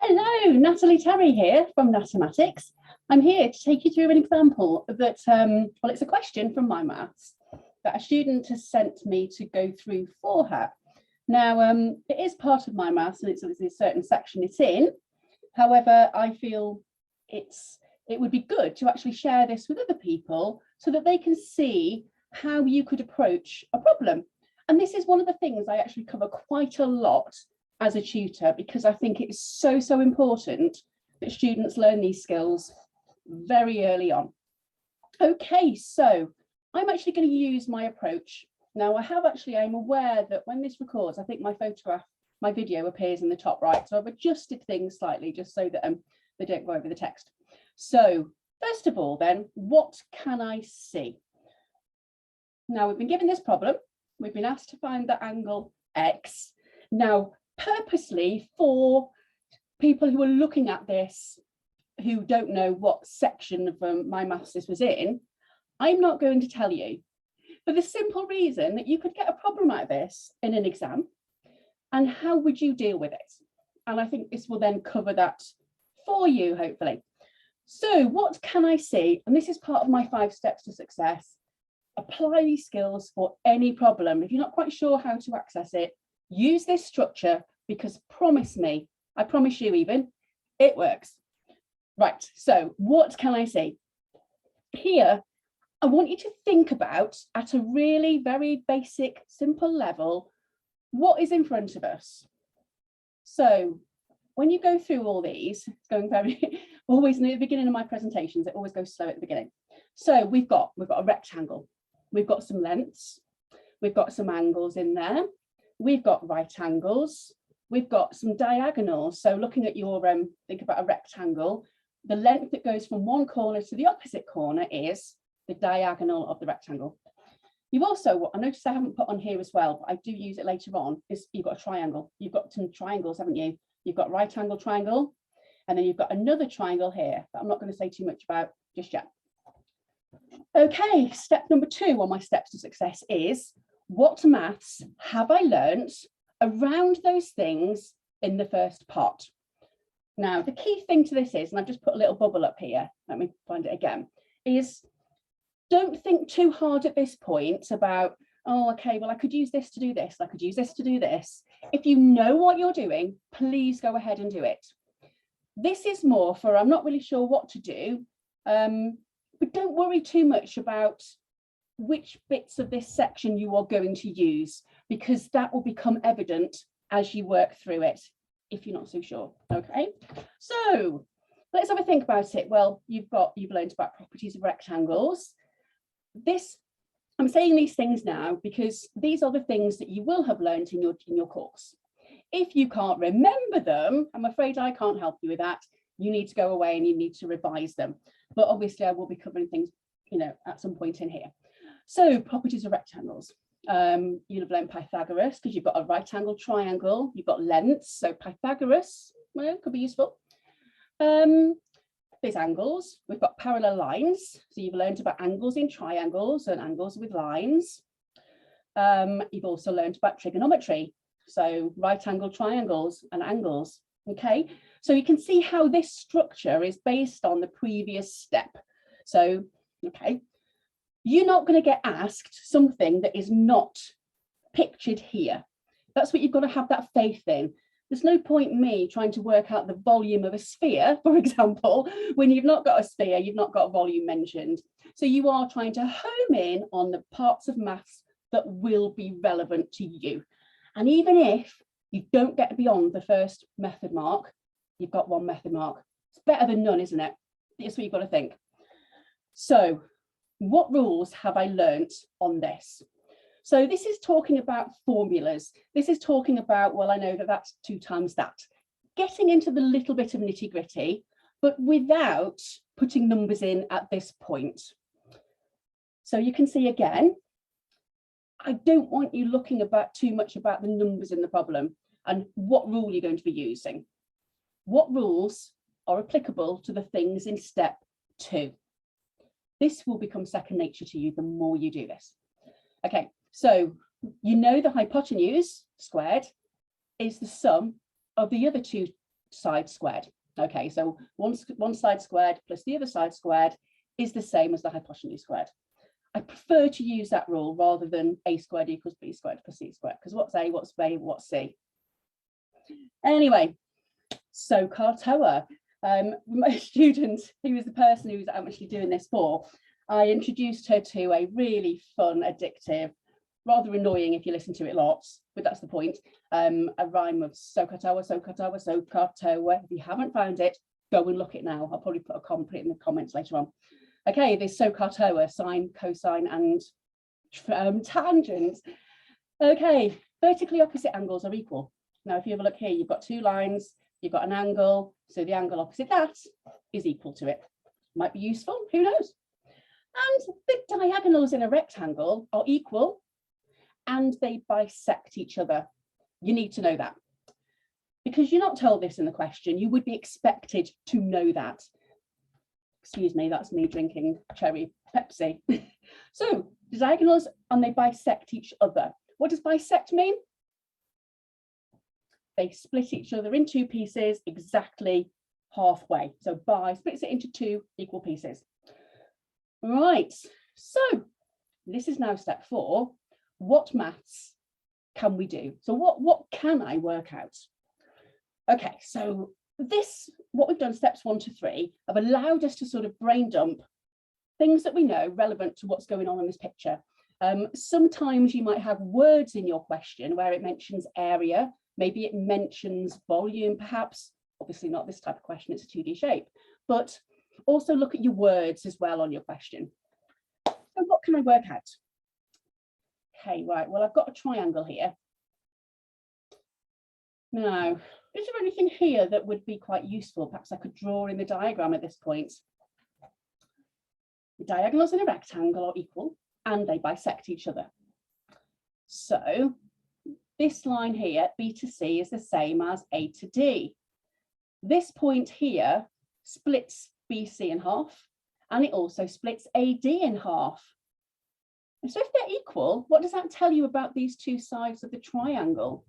Hello, Natalie Terry here from Mathematics. I'm here to take you through an example that, well, it's a question from my maths that a student has sent me to go through for her. Now, it is part of my maths and it's a certain section it's in. However, I feel it would be good to actually share this with other people so that they can see how you could approach a problem. And this is one of the things I actually cover quite a lot as a tutor, because I think it's so important that students learn these skills very early on. Okay, so I'm actually going to use my approach. Now I'm aware that when this records, I think my video appears in the top right. So I've adjusted things slightly just so that they don't go over the text. So first of all, then, what can I see? Now we've been given this problem. We've been asked to find the angle X. Now, purposely for people who are looking at this who don't know what section of my maths this was in, I'm not going to tell you, for the simple reason that you could get a problem out of this in an exam, and how would you deal with it? And I think this will then cover that for you, hopefully. So what can I see? And this is part of my 5 steps to success. Apply these skills for any problem. If you're not quite sure how to access it, use this structure, because I promise you even, it works. Right, so what can I see? Here, I want you to think about, at a really very basic, simple level, what is in front of us. So when you go through all these, it's going always in the beginning of my presentations, it always goes slow at the beginning. So we've got a rectangle, we've got some lengths, we've got some angles in there. We've got right angles, we've got some diagonals. So looking at your, think about a rectangle, the length that goes from one corner to the opposite corner is the diagonal of the rectangle. You've also, what I noticed I haven't put on here as well, but I do use it later on, is you've got a triangle. You've got some triangles, haven't you? You've got right angle triangle, and then you've got another triangle here that I'm not going to say too much about just yet. Okay, step number 2 on my steps to success is, what maths have I learnt around those things in the first part? Now, the key thing to this is, and I've just put a little bubble up here, let me find it again, is don't think too hard at this point about, oh, okay, well, I could use this to do this, I could use this to do this. If you know what you're doing, please go ahead and do it. This is more for, I'm not really sure what to do, but don't worry too much about which bits of this section you are going to use, because that will become evident as you work through it, if you're not so sure. Okay, so let's have a think about it. Well, you've learned about properties of rectangles. I'm saying these things now because these are the things that you will have learned in your course. If you can't remember them, I'm afraid I can't help you with that. You need to go away and you need to revise them. But obviously I will be covering things, at some point in here. So properties of rectangles. You'll have learned Pythagoras because you've got a right angle triangle, you've got lengths, so Pythagoras, well, could be useful. There's angles, we've got parallel lines, so you've learned about angles in triangles and angles with lines. You've also learned about trigonometry, so right angle triangles and angles. Okay, so you can see how this structure is based on the previous step. So, okay, you're not going to get asked something that is not pictured here. That's what you've got to have that faith in. There's no point in me trying to work out the volume of a sphere, for example, when you've not got a sphere, you've not got a volume mentioned. So you are trying to home in on the parts of maths that will be relevant to you. And even if you don't get beyond the first method mark, you've got 1 method mark. It's better than none, isn't it? That's what you've got to think. So what rules have I learnt on this? So this is talking about formulas. This is talking about, well, I know that that's 2 times that. Getting into the little bit of nitty gritty, but without putting numbers in at this point. So you can see again, I don't want you looking about too much about the numbers in the problem and what rule you're going to be using. What rules are applicable to the things in step 2? This will become second nature to you the more you do this. Okay, so you know the hypotenuse squared is the sum of the other 2 side squared. Okay, so one side squared plus the other side squared is the same as the hypotenuse squared. I prefer to use that rule rather than a squared equals b squared plus c squared, because what's a, what's b, what's c? Anyway, so Kartoa, my student, who was the person who was actually doing this for, I introduced her to a really fun, addictive, rather annoying if you listen to it lots, but that's the point, a rhyme of so Kartoa, so Kartoa, so Kartoa. If you haven't found it, go and look it now. I'll probably put it in the comments later on. Okay, this so Kartoa, sine, cosine, and tangent. Okay, vertically opposite angles are equal. Now, if you have a look here, you've got two lines, you've got an angle, so the angle opposite that is equal to it. Might be useful, who knows? And the diagonals in a rectangle are equal and they bisect each other. You need to know that. Because you're not told this in the question, you would be expected to know that. Excuse me, that's me drinking cherry Pepsi. So the diagonals and they bisect each other. What does bisect mean? They split each other in two pieces exactly halfway. So bi splits it into two equal pieces. Right, so this is now step 4. What maths can we do? So what can I work out? Okay, so what we've done, steps 1 to 3, have allowed us to sort of brain dump things that we know relevant to what's going on in this picture. Sometimes you might have words in your question where it mentions area, maybe it mentions volume, perhaps. Obviously not this type of question, it's a 2D shape, but also look at your words as well on your question. So what can I work out? Okay, right, well, I've got a triangle here. Now, is there anything here that would be quite useful? Perhaps I could draw in the diagram at this point. The diagonals in a rectangle are equal and they bisect each other. So this line here, B to C, is the same as A to D. This point here splits BC in half, and it also splits AD in half. And so if they're equal, what does that tell you about these two sides of the triangle?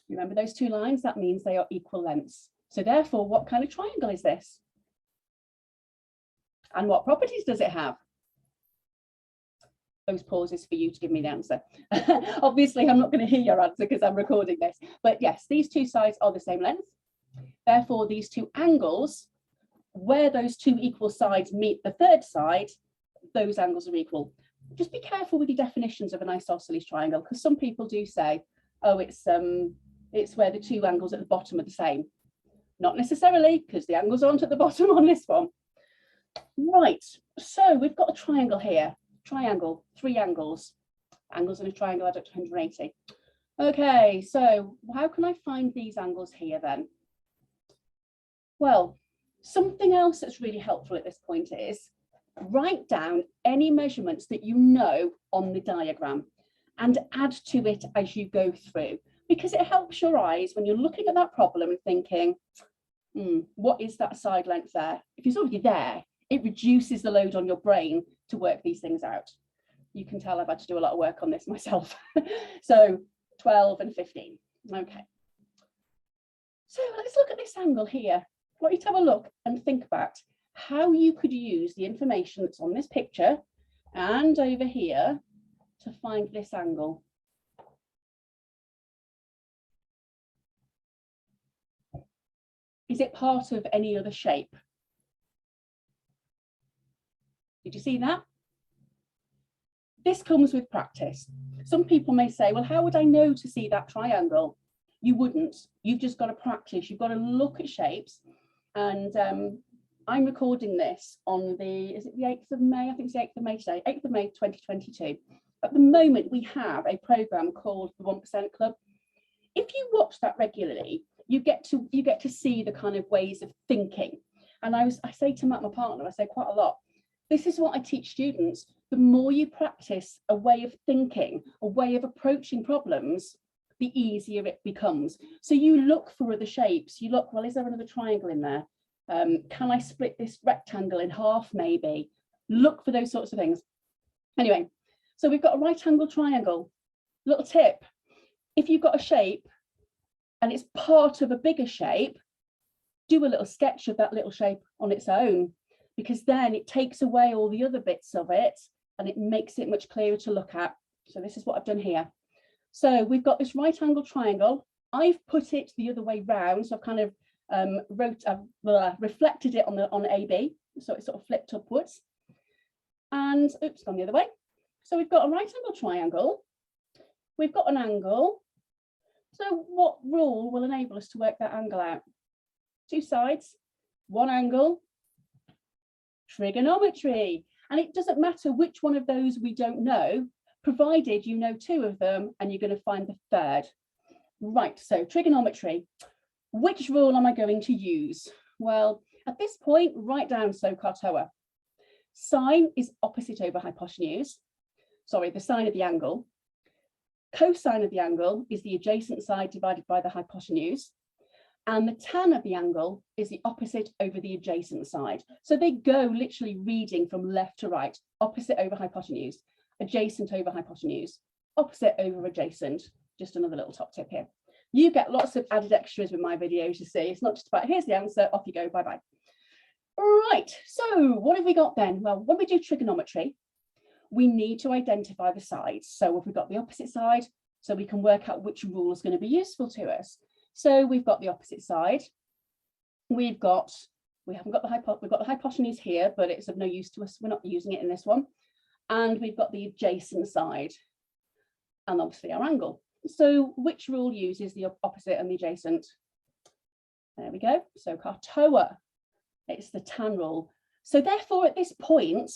Remember those two lines? That means they are equal lengths. So therefore, what kind of triangle is this? And what properties does it have? Those pauses for you to give me the answer. Obviously, I'm not going to hear your answer because I'm recording this. But yes, these two sides are the same length. Therefore, these two angles, where those two equal sides meet the third side, those angles are equal. Just be careful with your definitions of an isosceles triangle, because some people do say, oh, it's where the two angles at the bottom are the same. Not necessarily, because the angles aren't at the bottom on this one. Right, so we've got a triangle here. Triangle, 3 angles. Angles in a triangle add up to 180. Okay, so how can I find these angles here then? Well, something else that's really helpful at this point is write down any measurements that you know on the diagram and add to it as you go through, because it helps your eyes when you're looking at that problem and thinking, what is that side length there? If it's already there, it reduces the load on your brain to work these things out. You can tell I've had to do a lot of work on this myself. So 12 and 15. Okay. So let's look at this angle here. I want you to have a look and think about how you could use the information that's on this picture and over here to find this angle. Is it part of any other shape? Did you see that? This comes with practice. Some people may say, well, how would I know to see that triangle? You wouldn't. You've just got to practice. You've got to look at shapes. And I'm recording this on is it the 8th of May? I think it's the 8th of May today, 8th of May 2022. At the moment, we have a program called the 1% Club. If you watch that regularly, you get to see the kind of ways of thinking. And I say to Matt, my partner, I say quite a lot, this is what I teach students. The more you practice a way of thinking, a way of approaching problems, the easier it becomes. So you look for other shapes. You look, well, is there another triangle in there? Can I split this rectangle in half maybe? Look for those sorts of things. Anyway, so we've got a right angle triangle. Little tip, if you've got a shape and it's part of a bigger shape, do a little sketch of that little shape on its own, because then it takes away all the other bits of it and it makes it much clearer to look at. So this is what I've done here. So we've got this right angle triangle. I've put it the other way round. So I've kind of reflected it on AB. So it's sort of flipped upwards. And oops, gone the other way. So we've got a right angle triangle. We've got an angle. So what rule will enable us to work that angle out? Two sides, one angle, trigonometry. And it doesn't matter which one of those we don't know, provided you know two of them and you're going to find the third. Right, so trigonometry. Which rule am I going to use? Well, at this point, write down SOHCAHTOA. Sine is opposite over hypotenuse. Sorry, the sine of the angle. Cosine of the angle is the adjacent side divided by the hypotenuse. And the tan of the angle is the opposite over the adjacent side. So they go literally reading from left to right, opposite over hypotenuse, adjacent over hypotenuse, opposite over adjacent. Just another little top tip here. You get lots of added extras with my videos, you see. It's not just about, here's the answer, off you go, bye-bye. Right, so what have we got then? Well, when we do trigonometry, we need to identify the sides. So if we've got the opposite side, so we can work out which rule is going to be useful to us. So we've got the opposite side. We haven't got the hypotenuse here, but it's of no use to us. We're not using it in this one. And we've got the adjacent side and obviously our angle. So which rule uses the opposite and the adjacent? There we go. So SOHCAHTOA, it's the tan rule. So therefore at this point,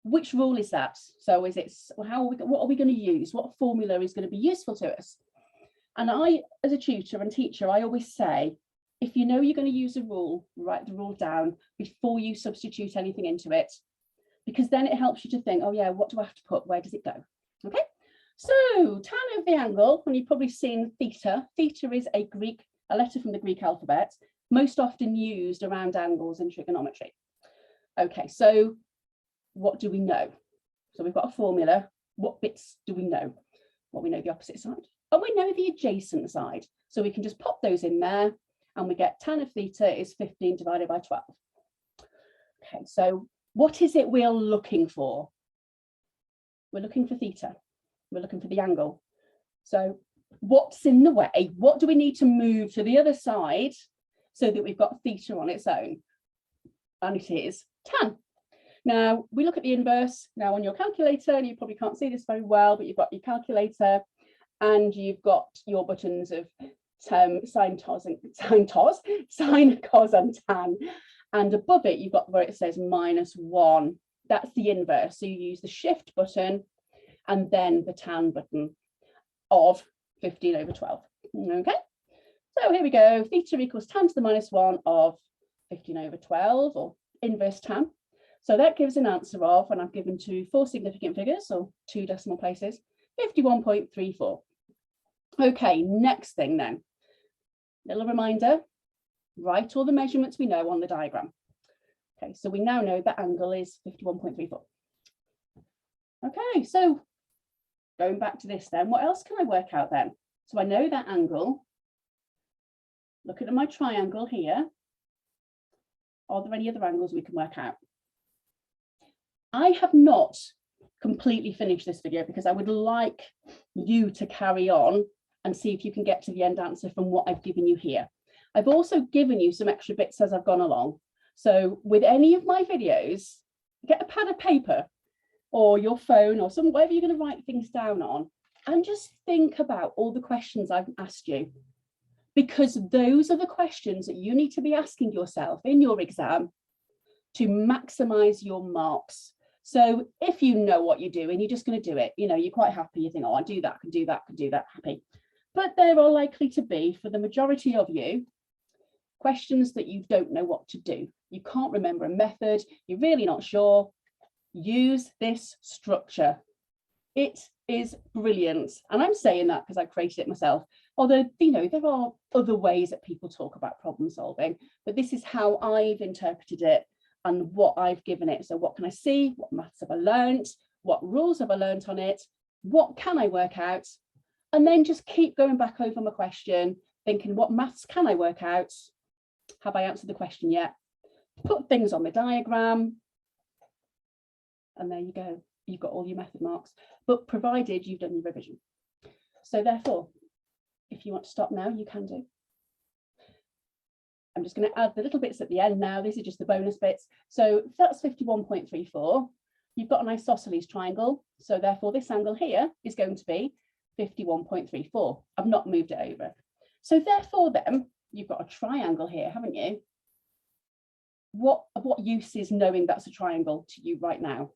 which rule is that? So is it, what are we going to use? What formula is going to be useful to us? And I, as a tutor and teacher, I always say, if you know you're going to use a rule, write the rule down before you substitute anything into it, because then it helps you to think, oh yeah, what do I have to put? Where does it go? Okay, so tan of the angle, and you've probably seen theta. Theta is a letter from the Greek alphabet, most often used around angles in trigonometry. Okay, so what do we know? So we've got a formula. What bits do we know? Well, we know the opposite side. And we know the adjacent side. So we can just pop those in there and we get tan of theta is 15 divided by 12. Okay, so what is it we're looking for? We're looking for theta. We're looking for the angle. So what's in the way? What do we need to move to the other side so that we've got theta on its own? And it is tan. Now we look at the inverse now on your calculator, and you probably can't see this very well, but you've got your calculator and you've got your buttons of sine, cos and tan. And above it, you've got where it says -1. That's the inverse. So you use the shift button and then the tan button of 15 over 12. Okay, so here we go. Theta equals tan to the -1 of 15 over 12, or inverse tan. So that gives an answer of, and I've given 4 significant figures, or 2 decimal places, 51.34. Okay, next thing then. Little reminder, write all the measurements we know on the diagram. Okay, so we now know that angle is 51.34. Okay, so going back to this then, what else can I work out then? So I know that angle. Looking at my triangle here, are there any other angles we can work out? I have not completely finished this video because I would like you to carry on and see if you can get to the end answer from what I've given you here. I've also given you some extra bits as I've gone along. So with any of my videos, get a pad of paper or your phone or whatever you're going to write things down on, and just think about all the questions I've asked you, because those are the questions that you need to be asking yourself in your exam to maximize your marks. So if you know what you're doing, you're just going to do it. You know, you're quite happy. You think, oh, I do that, can do that, can do that, happy. But there are likely to be, for the majority of you, questions that you don't know what to do. You can't remember a method. You're really not sure. Use this structure. It is brilliant. And I'm saying that because I created it myself. Although, you know, there are other ways that people talk about problem solving, but this is how I've interpreted it and what I've given it. So what can I see? What maths have I learned? What rules have I learned on it? What can I work out? And then just keep going back over my question thinking, what maths can I work out? Have I answered the question yet? Put things on the diagram. And there you go. You've got all your method marks, but provided you've done your revision. So therefore, if you want to stop now, you can do. I'm just going to add the little bits at the end now. These are just the bonus bits. So that's 51.34. You've got an isosceles triangle. So therefore, this angle here is going to be 51.34. I've not moved it over. So therefore, then, you've got a triangle here, haven't you? What use is knowing that's a triangle to you right now?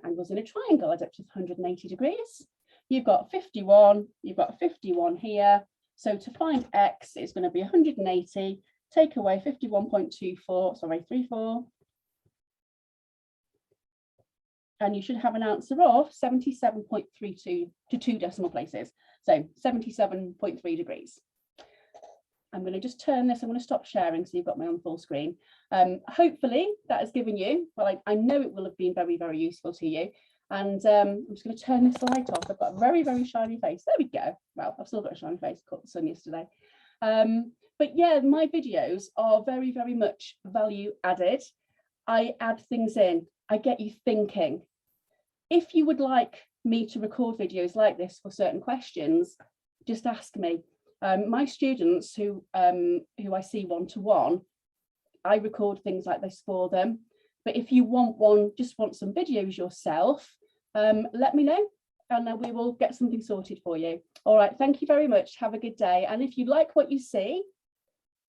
Angles in a triangle add up to 180 degrees. You've got 51, you've got 51 here. So to find x, it's going to be 180, take away 51.24, sorry, 34. And you should have an answer of 77.32 to 2 decimal places. So 77.3 degrees. I'm going to just turn this, I'm going to stop sharing so you've got me on full screen. Hopefully that has given you, well, I know it will have been very, very useful to you. And I'm just going to turn this light off. I've got a very, very shiny face. There we go. Well, I've still got a shiny face, caught the sun yesterday. But yeah, my videos are very, very much value added. I add things in. I get you thinking. If you would like me to record videos like this for certain questions, just ask me. My students who I see one-to-one, I record things like this for them. But if you want one, just want some videos yourself, let me know and we will get something sorted for you. All right, thank you very much. Have a good day. And if you like what you see,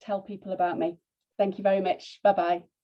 tell people about me. Thank you very much. Bye-bye.